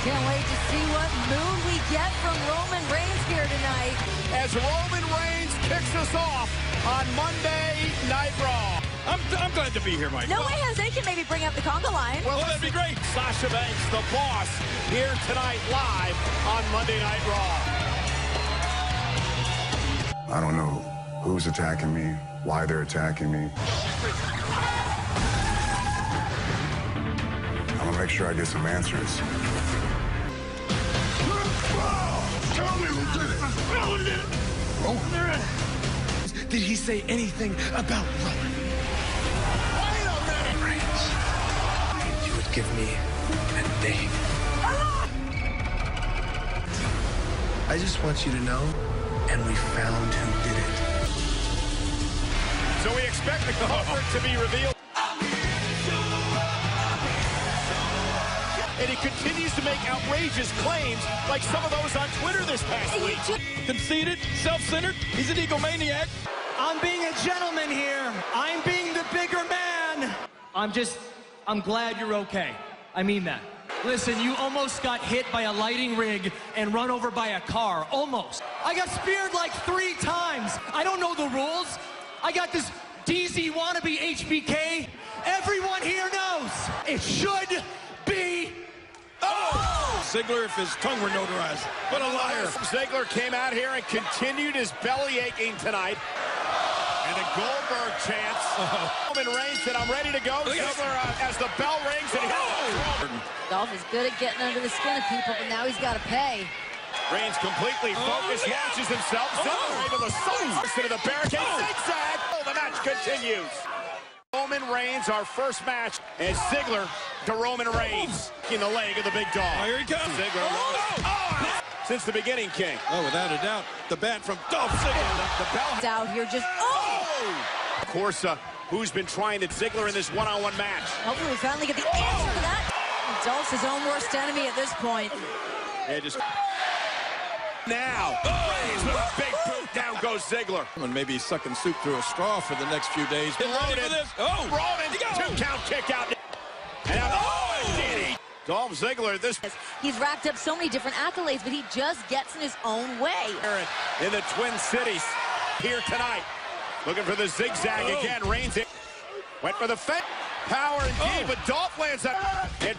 Can't wait to see what mood we get from Roman Reigns here tonight. As Roman Reigns kicks us off on Monday Night Raw. I'm glad to be here, Mike. No way Jose can maybe bring up the conga line. Well, that'd be great. Sasha Banks, the boss, here tonight live on Monday Night Raw. I don't know who's attacking me, why they're attacking me. I'm gonna make sure I get some answers. Tell me who did it. Roman did it. Roman? Did he say anything about Roman? Wait a minute. Reigns, you would give me a name. I just want you to know, and we found who did it. So we expect the culprit to be revealed. And he continues to make outrageous claims like some of those on Twitter this past week. Conceited, self-centered, he's an egomaniac. I'm being a gentleman here. I'm being the bigger man. I'm glad you're okay. I mean that. Listen, you almost got hit by a lighting rig and run over by a car. Almost. I got speared like 3 times. I don't know the rules. I got this DZ wannabe HBK. Everyone here knows it should be. Oh! Ziggler, if his tongue were notarized. What a liar. Ziggler came out here and continued his belly aching tonight. And a Goldberg chance. Roman Reigns said, I'm ready to go. Ziggler as the bell rings. And Dolph is good at getting under the skin of people, but now he's got to pay. Reigns completely focused, launches himself. Ziggler able to slice into the barricade. Zigzag. Oh, the match continues. Roman Reigns, our first match, and Ziggler to Roman Reigns in the leg of the big dog. Oh, here he comes. Ziggler since the beginning, King. Oh, without a doubt, the bat from Dolph Ziggler. The bell He's out here just, Of course, who's been trying to Ziggler in this one-on-one match? hopefully we finally get the answer to that. Dolph's his own worst enemy at this point. Yeah, just now. Reigns with a big boot. Down goes Ziggler. And maybe sucking soup through a straw for the next few days. Get ready for this. Oh, Roman, 2 count kick out. And DDT. Dolph Ziggler, this He's racked up so many different accolades, but he just gets in his own way. in the Twin Cities here tonight. Looking for the zigzag again. Reigns went for the fence. Power indeed, but Dolph lands that. And,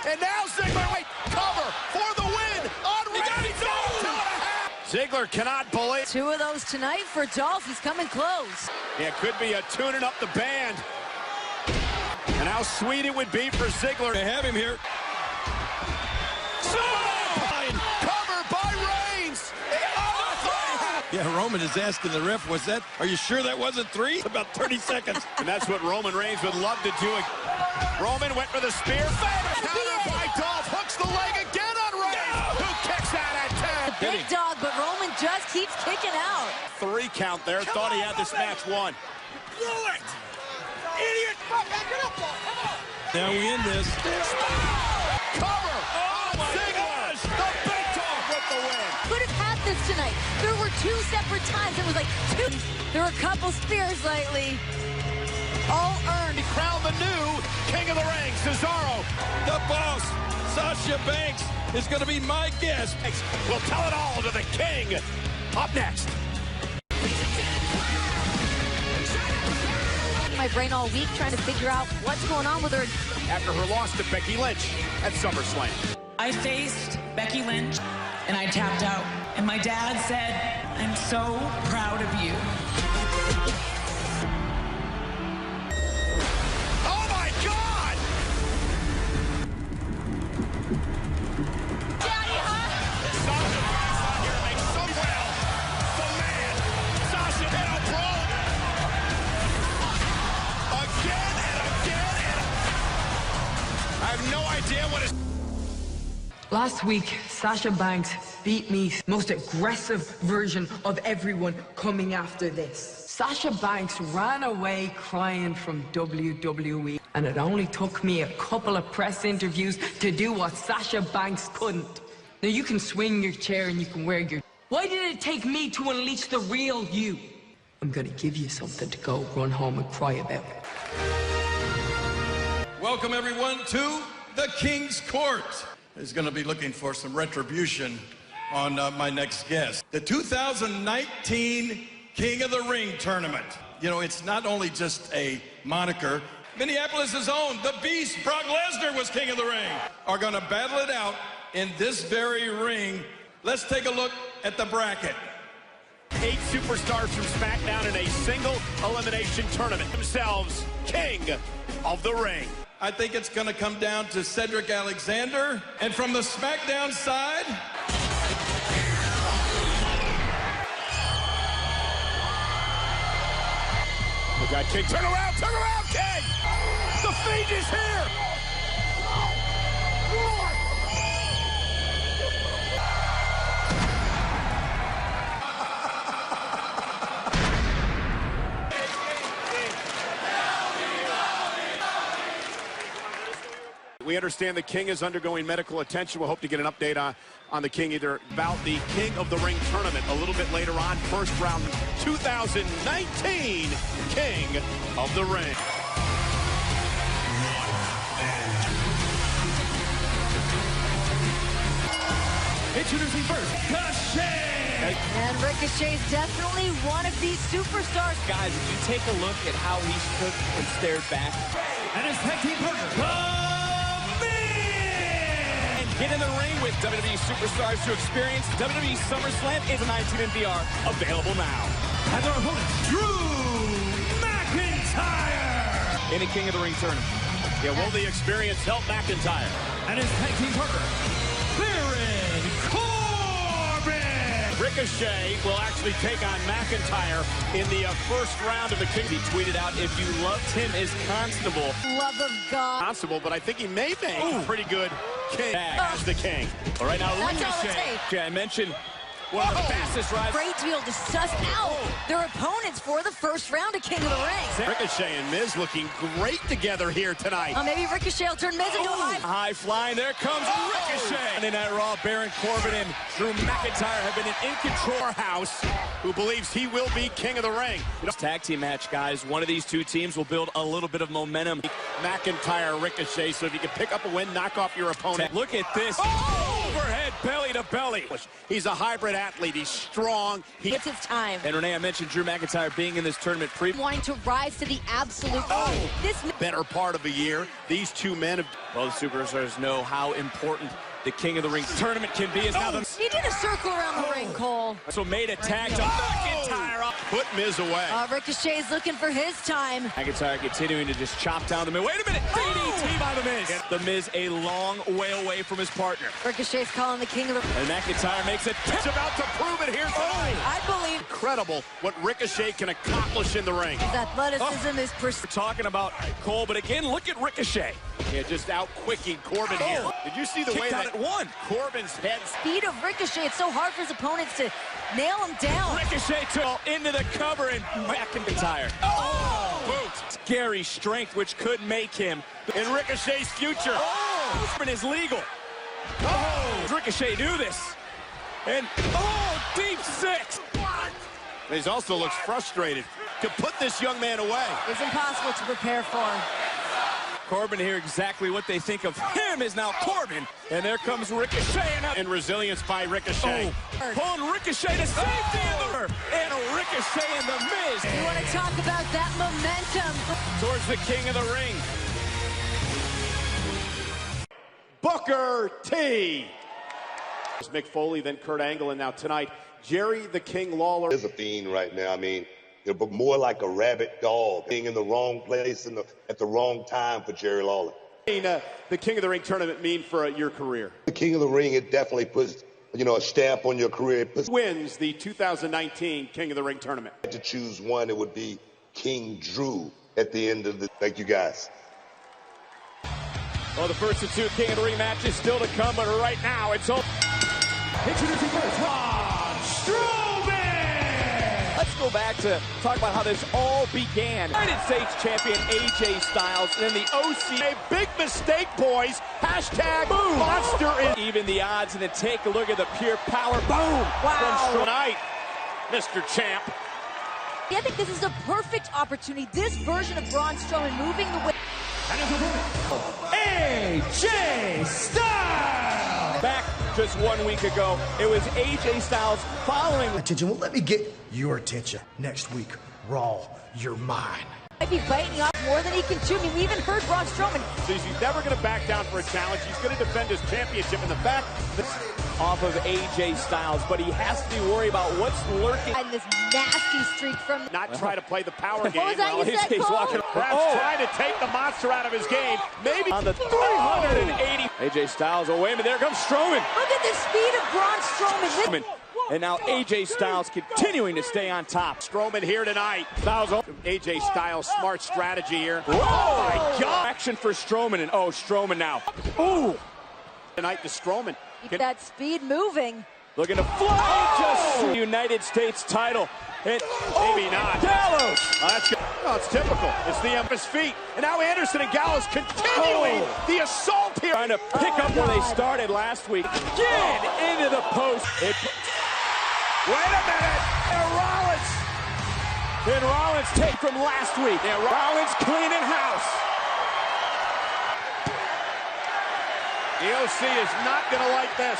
and now Ziggler, cover for the win on Reigns. Ziggler cannot believe. 2 of those tonight for Dolph. He's coming close. Yeah, could be a tuning up the band. And how sweet it would be for Ziggler. They have him here. Cover by Reigns. Yeah, Roman is asking the ref, are you sure that wasn't 3? About 30 seconds. And that's what Roman Reigns would love to do. Roman went for the spear. Counter by Dolph. Hooks the leg again on Reigns. Who kicks out at 10? Big dog, but Roman just keeps kicking out. 3 count there. Thought he had this match won. Blew it. Idiot. Back it up, Dolph. Come on. Now we end this. Cover. Oh, my gosh. The big dog with the win. Could have had this tonight. There were 2 separate times. It was like 2. There were a couple spears lately. All earned. He crowned the new King of the Ring, Cesaro. The boss, Sasha Banks, is going to be my guest. We'll tell it all to the King. Up next. My brain all week trying to figure out what's going on with her. After her loss to Becky Lynch at SummerSlam. I faced Becky Lynch, and I tapped out. And my dad said, I'm so proud of you. Oh, my God! Daddy, huh? Sasha Banks out here makes so well. The man, Sasha, in a brawl. Again and again and I have no idea what is. Last week, Sasha Banks beat me, most aggressive version of everyone coming after this. Sasha Banks ran away crying from WWE, and it only took me a couple of press interviews to do what Sasha Banks couldn't. Now you can swing your chair and you can wear your... Why did it take me to unleash the real you? I'm gonna give you something to go run home and cry about. Welcome, everyone, to the King's Court. is going to be looking for some retribution on my next guest. The 2019 King of the Ring tournament. You know, it's not only just a moniker. Minneapolis' own, the Beast, Brock Lesnar was King of the Ring, are going to battle it out in this very ring. Let's take a look at the bracket. 8 superstars from SmackDown in a single elimination tournament. Themselves King of the Ring. I think it's going to come down to Cedric Alexander. And from the SmackDown side, We got King. Turn around, King! The Fiend is here! We understand the King is undergoing medical attention. We'll hope to get an update on the King, either about the King of the Ring tournament a little bit later on. First round 2019 King of the Ring. Introducing first, Ricochet! And Ricochet's definitely one of these superstars. Guys, if you take a look at how he stood and stared back. And his tag team partner, Get in the ring with WWE superstars to experience WWE SummerSlam is 19 in VR, available now. and their opponent, Drew McIntyre! In a King of the Ring tournament. Yeah, will the experience help McIntyre? And his tag team partner, Baron Corbin! Ricochet will actually take on McIntyre in the first round of the King. He tweeted out, if you loved him as Constable. Love of God. Constable, but I think he may make a pretty good King as the King. All right, now That's all it Ricochet. takes. Okay, I mentioned one of the fastest drives. Great to be able to suss out their opponents for the first round of King of the Ring. Ricochet and Miz looking great together here tonight. Maybe Ricochet will turn Miz into a high. High flying, there comes Ricochet. Monday Night Raw, Baron Corbin and Drew McIntyre have been in control. House, who believes he will be King of the Ring. Tag team match, guys. One of these two teams will build a little bit of momentum. McIntyre, Ricochet, so if you can pick up a win, knock off your opponent. Look at this. Overhead, belly to belly. He's a hybrid athlete. He's strong. It's his time. And Renee, I mentioned Drew McIntyre being in this tournament Wanting to rise to the absolute. This better part of a year. These two men have... Both superstars know how important the King of the Ring tournament can be. He did a circle around the ring, Cole. So made a tag to McIntyre up. Put Miz away. Ricochet's looking for his time. McIntyre continuing to just chop down the Miz. Wait a minute! DDT by the Miz. The Miz a long way away from his partner. Ricochet's calling the King of the Ring. And McIntyre makes it. He's about to prove it here tonight. I believe Incredible what Ricochet can accomplish in the ring. his athleticism is We're talking about Cole, but again, look at Ricochet. Yeah, just out-quicking Corbin here. Did you see the way Kicked out that at one. Corbin's head... speed of Ricochet. It's so hard for his opponents to nail him down. Ricochet took into the cover and McIntyre. Boot. Scary strength, which could make him. In Ricochet's future. Corbin is legal. Ricochet knew this. And, deep six. He also looks frustrated to put this young man away. It's impossible to prepare for. Corbin here, exactly what they think of him is now Corbin. And there comes Ricochet. And resilience by Ricochet. Pulling Ricochet to safety in the and a Ricochet in the Miz. You want to talk about that momentum. Towards the King of the Ring. Booker T. Mick Foley, then Kurt Angle, and now tonight, Jerry the King Lawler. Is a fiend right now. I mean, but more like a rabid dog, being in the wrong place at the wrong time for Jerry Lawler. The King of the Ring tournament mean for your career? The King of the Ring, it definitely puts, a stamp on your career. It puts Wins the 2019 King of the Ring tournament. To choose one, it would be King Drew at the end of the. Thank you, guys. Well, the first of two King of the Ring matches still to come, but right now it's over. Introducing first, Braun Strowman! Let's go back to talk about how this all began. United States champion AJ Styles, and then the OC. A big mistake, boys. Hashtag boom. Monster is even the odds, and then take a look at the pure power. Boom! Wow. From tonight, Mr. Champ. I think this is a perfect opportunity. This version of Braun Strowman moving the way. And his opponent, AJ Styles! back just 1 week ago. It was AJ Styles following. Attention, well, let me get your attention. Next week, Raw, you're mine. Might be biting off more than he can chew. I mean, we even heard Braun Strowman. So he's never going to back down for a challenge. He's going to defend his championship in the back. Off of AJ Styles, but he has to be worried about what's lurking. And this nasty streak from... Not try to play the power game. What was that you said, He's Cole? walking. Perhaps trying to take the monster out of his game. Maybe On the 380. AJ Styles, oh, wait a minute, there comes Strowman. Look at the speed of Braun Strowman. And now AJ Styles continuing to stay on top. Strowman here tonight. Styles, AJ Styles, smart strategy here. Whoa. Oh, my God. Action for Strowman, and oh, Strowman now. Ooh. Tonight to Strowman. Keep that speed moving. Looking to fly just United States title. And maybe not. Gallows. Oh, that's good. Oh, it's typical. It's the Empress feet. And now Anderson and Gallows continuing the assault here. Trying to pick up where they started last week. Get into the post. Wait a minute. Rollins. And Rollins take from last week. Yeah, Rollins cleaning house. The OC is not going to like this.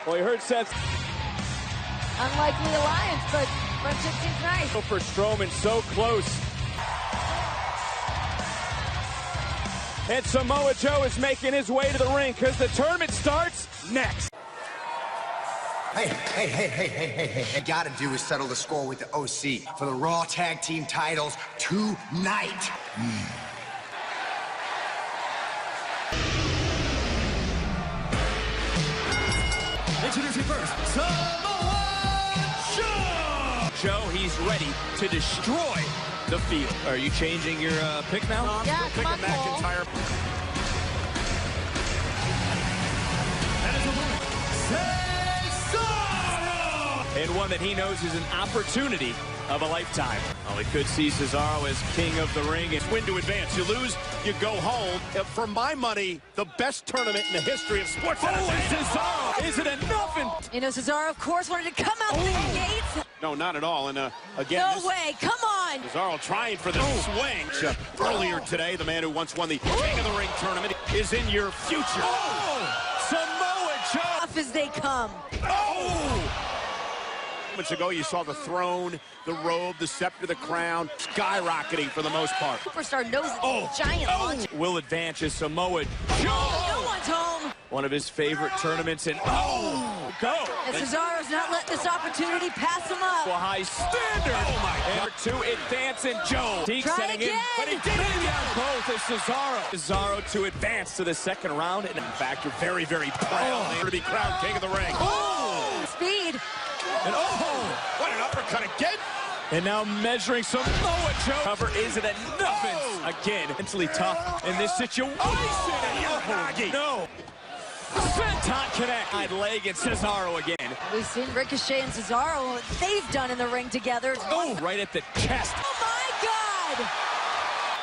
Well, you heard Seth. Unlikely alliance, but friendship seems nice. For Strowman, so close. And Samoa Joe is making his way to the ring because the tournament starts next. Hey, gotta do is settle the score with the OC for the Raw Tag Team titles tonight. Introducing first, Samoa Joe. Joe, he's ready to destroy the field. Are you changing your pick now? Yeah, come on, Cole. McIntyre. That is a winner, Cesaro. And one that he knows is an opportunity of a lifetime. Oh, we could see Cesaro as king of the ring. It's win to advance. You lose, you go home. For my money, the best tournament in the history of sports. Cesaro, is it enough? You know, Cesaro, of course, wanted to come out the gates. No, not at all. And again, No way. Come on. Cesaro trying for the swing. Earlier today, the man who once won the King of the Ring tournament is in your future. Samoa Joe. Tough as they come. Moments ago, you saw the throne, the robe, the scepter, the crown, skyrocketing for the most part. Superstar knows it's a giant launch. Will advance as Samoa Joe. No one's home. One of his favorite tournaments. And go. And Cesaro's not letting this opportunity pass him up. A high standard. Oh my God. To advance, and Joe. Deke Try setting again. in, but he did it on both as Cesaro. Cesaro to advance to the second round. And in fact, you're Very, very proud to be crowned King of the Ring. Speed. And What an uppercut again. And now measuring Samoa Joe. Cover, is it enough? Again, mentally tough in this situation. No. Senton connect. I'd leg and Cesaro again. We've seen Ricochet and Cesaro, what they've done in the ring together. Right at the chest. Oh, my God.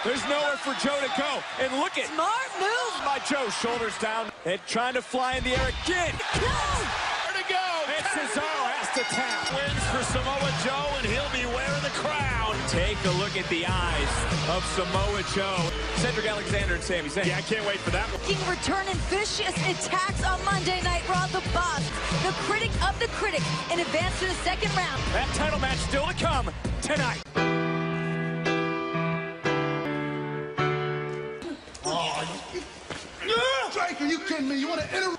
There's nowhere for Joe to go. And look at Smart move. by Joe, shoulders down. And trying to fly in the air again. Where to go? And Cesaro has to tap. Wins for Samoa Joe, and he'll be wearing the crown. Take a look at the eyes of Samoa Joe. Cedric Alexander and Sami Zayn. Yeah, I can't wait for that one. King returning vicious attacks on Monday Night Raw. The Boss, the critic of the critic, in advance to the second round. That title match still to come tonight. Drake, are you kidding me? You want to enter?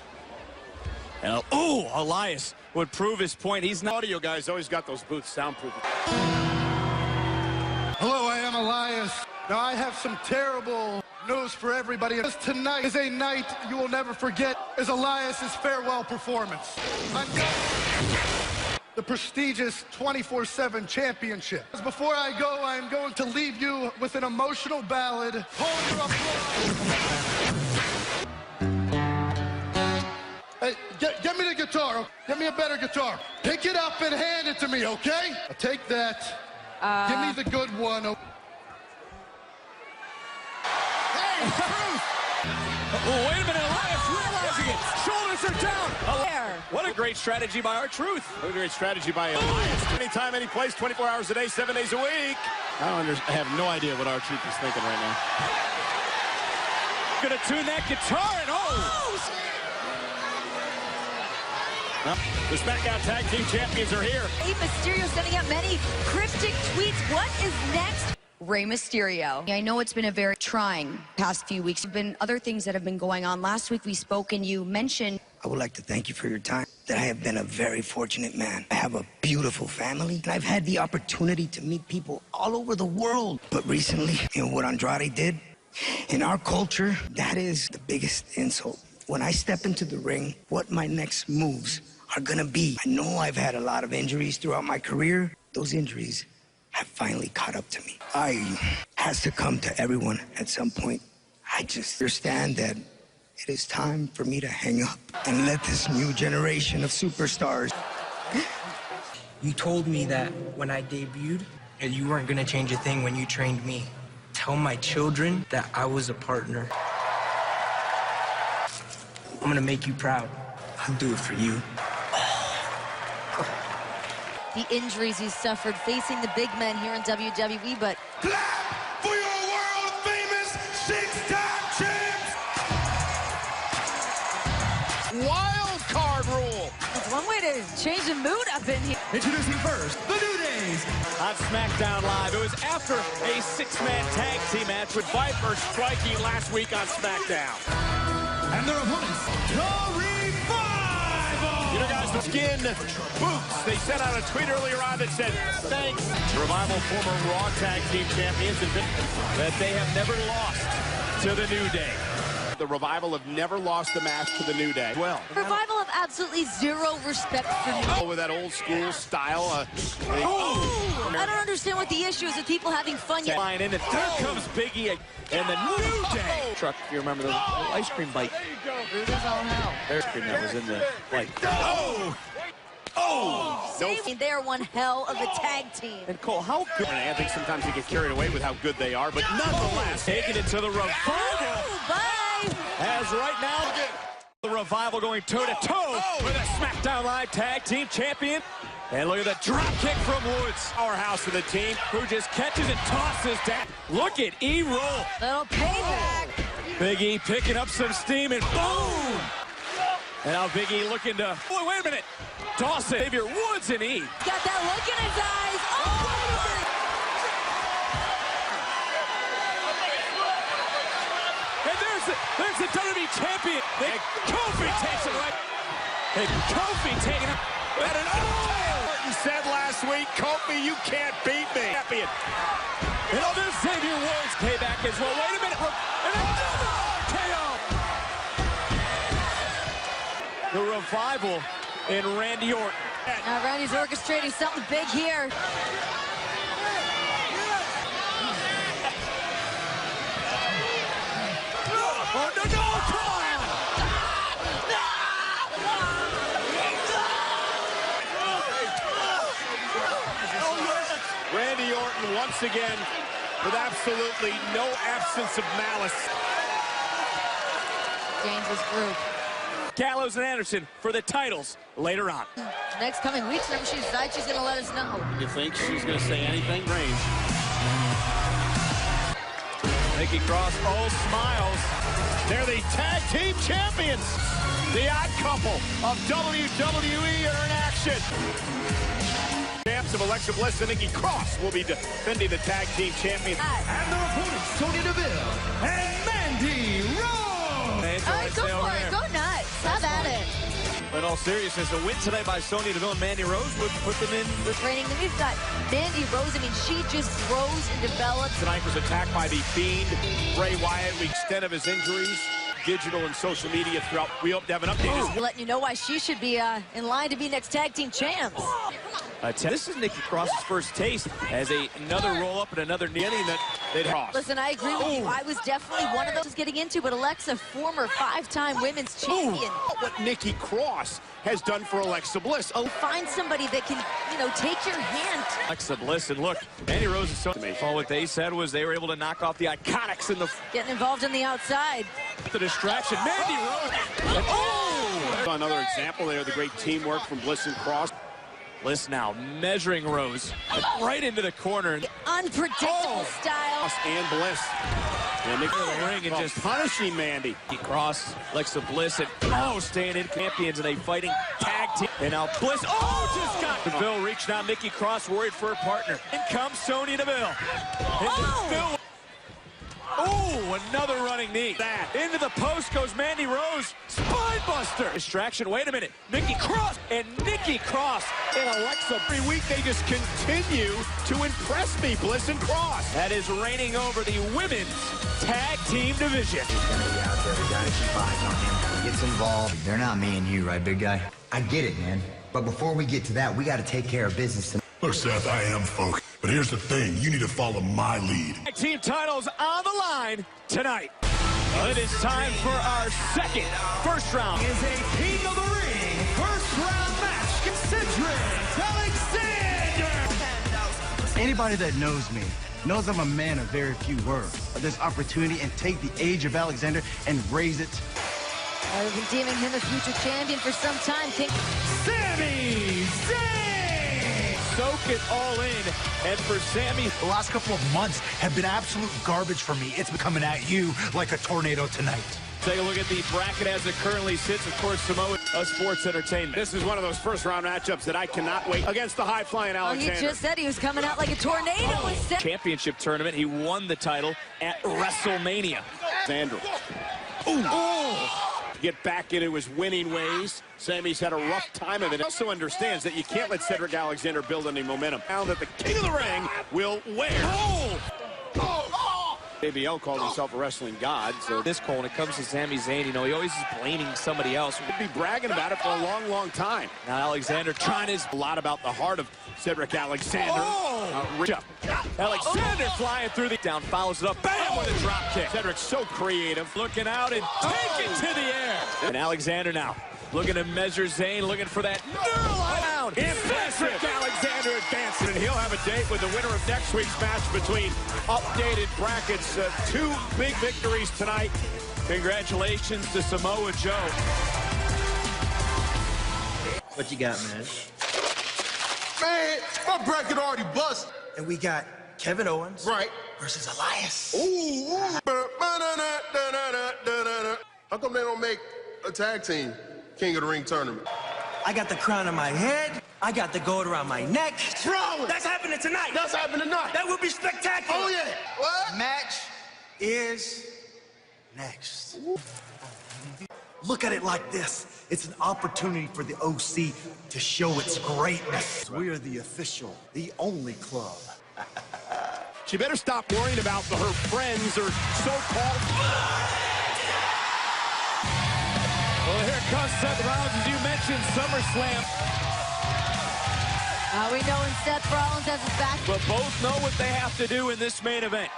And, Elias would prove his point. He's not. Audio guys always got those booths soundproof. Hello, I am Elias. Now, I have some terrible news for everybody. Because tonight is a night you will never forget, is Elias's farewell performance. The prestigious 24/7 championship. Before I go, I am going to leave you with an emotional ballad. Hold your applause. Hey, get me the guitar. Get me a better guitar. Pick it up and hand it to me, okay? I'll take that. Give me the good one. Hey, Bruce! Wait a minute, Elias realizing it. Shoulders are down. There. What a great strategy by R-Truth. What a great strategy by Elias. Anytime, any place, 24 hours a day, 7 days a week. I have no idea what R-Truth is thinking right now. Gonna tune that guitar and the SmackDown Tag Team Champions are here. Rey Mysterio sending out many cryptic tweets. What is next? Rey Mysterio. I know it's been a very trying past few weeks. There have been other things that have been going on. Last week we spoke and you mentioned... I would like to thank you for your time. That I have been a very fortunate man. I have a beautiful family, and I've had the opportunity to meet people all over the world. But recently, what Andrade did, in our culture, that is the biggest insult. When I step into the ring, what my next moves are gonna be. I know I've had a lot of injuries throughout my career. Those injuries have finally caught up to me. Has to come to everyone at some point. I just understand that it is time for me to hang up and let this new generation of superstars. You told me that when I debuted, that you weren't gonna change a thing when you trained me. Tell my children that I was a partner. I'm gonna make you proud. I'll do it for you. The injuries he's suffered facing the big men here in WWE, but... Clap for your world-famous six-time champs! Wild card rule. That's one way to change the mood up in here. Introducing first, the New Days. On SmackDown Live, it was after a six-man tag team match with Viper striking last week on SmackDown. And their opponents, the Revival! You know, guys, the skin boots. They sent out a tweet earlier on that said, thanks. The Revival, former Raw Tag Team Champions, admit that they have never lost to the New Day. The Revival have never lost a match to the New Day. Well, Revival have absolutely zero respect for New with that old school style. I don't understand what the issue is with people having fun yet. Line in, and there comes Biggie and the New Day. Truck, if you remember the ice cream bite. It is all hell. Ice cream that was in the bite. They are one hell of a tag team. And Cole, how good? And I think sometimes you get carried away with how good they are, but nonetheless, taking it to the Revival. Bye. As right now, the Revival going toe-to-toe with a SmackDown Live Tag Team Champion. And look at the drop kick from Woods. Powerhouse of the team, who just catches and tosses down. Look at E-Roll. Little payback. Big E picking up some steam, and boom! And now Big E looking to... Boy, wait a minute. Toss it. Xavier Woods and E. Got that look in his eyes. Oh! There's the WWE champion. Kofi takes it right. Kofi taking it. Martin said last week, Kofi, you can't beat me. Champion. And on this Xavier Woods payback as well. Wait a minute. And another RKO. The Revival and Randy Orton. Now Randy's orchestrating something big here. Oh, no, come on! Randy Orton once again with absolutely no absence of malice. Dangerous group. Gallows and Anderson for the titles later on. Next coming weeks, whenever she decides she's going to let us know. You think she's going to say anything? Range. Nikki Cross, all smiles. They're the tag team champions. The odd couple of WWE are in action. Champs of Alexa Bliss and Nikki Cross will be defending the tag team champions. And their opponents, Sonya Deville and Mandy Rose. All right, go for it. Go nuts. Have at it. In all seriousness, a win tonight by Sonya Deville and Mandy Rose would put them in the training. Then we've got Mandy Rose. I mean, she just grows and develops. Tonight was attacked by the Fiend, Bray Wyatt, the extent of his injuries. Digital and social media throughout. We hope to have an update. Letting you know why she should be in line to be next tag team champs. This is Nikki Cross's first taste as another roll-up and another inning that they'd cross. Listen, I agree with you. I was definitely one of those getting into, but Alexa, former 5-time women's champion. What Nikki Cross has done for Alexa Bliss. Find somebody that can, take your hand. Alexa Bliss, and look, Mandy Rose is so amazing. All what they said was they were able to knock off the Iconics in the... Getting involved on the outside. The distraction, Mandy Rose. And another example there, the great teamwork from Bliss and Cross. Bliss now measuring Rose right into the corner. Unpredictable style. And Bliss. And Nikki the ring and just punishing Mandy. Cross, Alexa Bliss, and staying in champions in a fighting tag team. And now Bliss, just got Deville reached out. Nikki Cross worried for her partner. In comes Sonya Deville. Another running knee. Into the post goes Mandy Rose. Spine buster. Distraction. Wait a minute. Nikki Cross and Alexa. Every week they just continue to impress me, Bliss and Cross. That is reigning over the women's tag team division. He's gonna be out there. We gotta keep eyes on him. He gets involved. They're not me and you, right, big guy? I get it, man. But before we get to that, we gotta take care of business. Look, Seth, I am folk. But here's the thing. You need to follow my lead. Tag team titles on the line tonight. It is time for our first round. Is a King of the Ring first round match. Cedric Alexander. Anybody that knows me knows I'm a man of very few words. This opportunity and take the age of Alexander and raise it. We've been deeming him a future champion for some time. Sami Zayn. Soak it all in, and for Sami, the last couple of months have been absolute garbage for me. It's been coming at you like a tornado tonight. Take a look at the bracket as it currently sits. Of course, Samoa Sports Entertainment. This is one of those first-round matchups that I cannot wait against the high-flying Alexander. He just said he was coming out like a tornado. Championship tournament. He won the title at WrestleMania. Alexander. Get back into his winning ways. Sami's had a rough time of it. He also understands that you can't let Cedric Alexander build any momentum. Now that the King of the Ring will wear. JBL called himself a wrestling god. So this Cole, when it comes to Sami Zayn, he always is blaming somebody else. He'd be bragging about it for a long, long time. Now Alexander trying his a lot about the heart of Cedric Alexander. Alexander flying through the down, follows it up, bam, with a drop kick. Cedric's so creative. Looking out and take it to the air. And Alexander now looking to measure Zayn, looking for that down. Cedric Alexander advancing, and he'll have a date with the winner of next week's match between updated brackets. 2 big victories tonight. Congratulations to Samoa Joe. What you got, man? Man, my bracket already bust. And we got Kevin Owens versus Elias. How come they don't make a tag team King of the Ring tournament? I got the crown on my head. I got the gold around my neck. Rollins. That's happening tonight. That's happening tonight. That would be spectacular. Oh, yeah. What? Match is next. Look at it like this. It's an opportunity for the OC to show its greatness. We are the official, the only club. She better stop worrying about her friends or so-called... Well, here comes Seth Rollins, as you mentioned, SummerSlam. We know when Seth Rollins has his back. But both know what they have to do in this main event.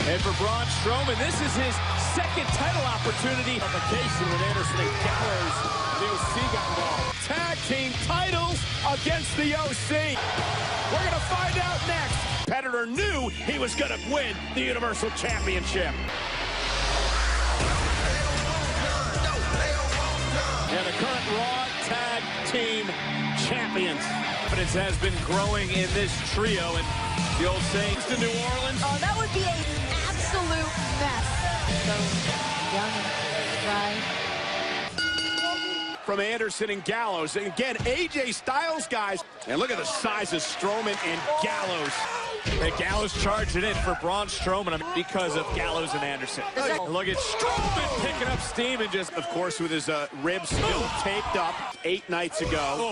And for Braun Strowman, this is his second title opportunity. Vacation with Anderson and Gallows. The OC got involved. Tag team titles against the OC. We're going to find out next. Competitor knew he was going to win the Universal Championship. And the current Raw Tag Team Champions. Confidence has been growing in this trio, and the old saying to New Orleans. Oh, that would be an absolute mess. So young and from Anderson and Gallows. And again, AJ Styles, guys. And look at the size of Strowman and Gallows. And Gallows charged it in for Braun Strowman because of Gallows and Anderson. Look at Strowman picking up steam and just, of course, with his ribs still taped up 8 nights ago.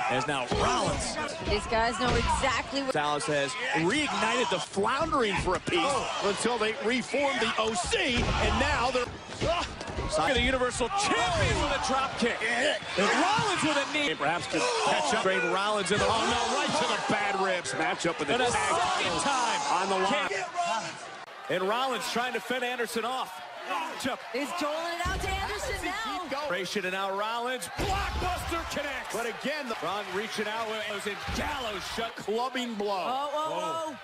As now Rollins. These guys know exactly what... Styles has reignited the floundering for a piece until they reformed the OC, and now they're... The Universal Champion with a drop kick. And Rollins with a knee. Perhaps could catch up. Straight Rollins in the right to the bad ribs. Match up with the tag second time on the line. And Rollins trying to fend Anderson off. He's doling it out to Anderson now. And now Rollins. Blockbuster connects. But again, Braun reaching out and Gallows shut. Clubbing blow. Oh,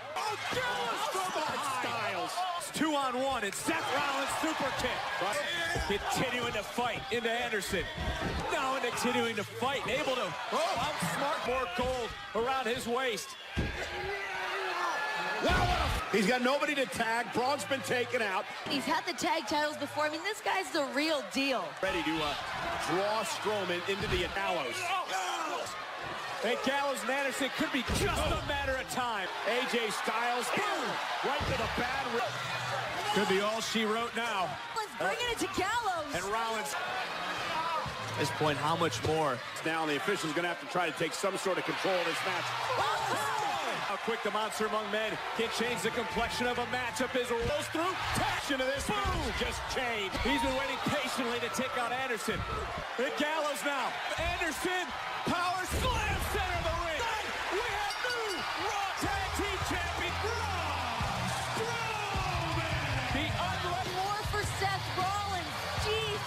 Gallows from behind. Styles. It's 2-on-1, and Seth Rollins super kick. Continuing to fight into Anderson. Now continuing to fight, and able to outsmart more gold around his waist. He's got nobody to tag. Braun's been taken out. He's had the tag titles before. I mean, this guy's the real deal. Ready to draw Strowman into the Gallows. And Gallows and Anderson could be just a matter of time. AJ Styles, boom, right to the bad. Could be all she wrote now. Bringing it to Gallows. And Rollins. At this point, how much more? Now the official's going to have to try to take some sort of control of this match. How quick the monster among men can change the complexion of a matchup as it rolls through. Action of this boom just changed. He's been waiting patiently to take out Anderson. And Gallows now. Anderson, power slam, center of the ring. We have new Raw Tag Team Champion, Braun Strowman. The unlucky more for Seth Rollins. Jeez.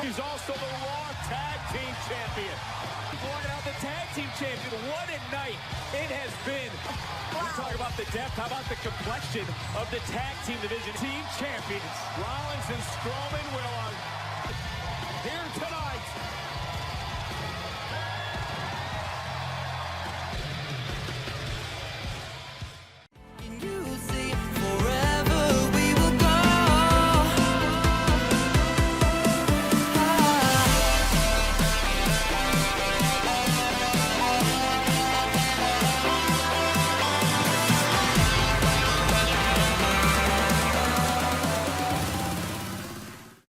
He's also the Raw Tag Team Champion. Going out the Tag Team Champion. What a night it has been. Wow. We talk about the depth. How about the complexion of the Tag Team Division Team Champions? Rollins and Strowman will here tonight.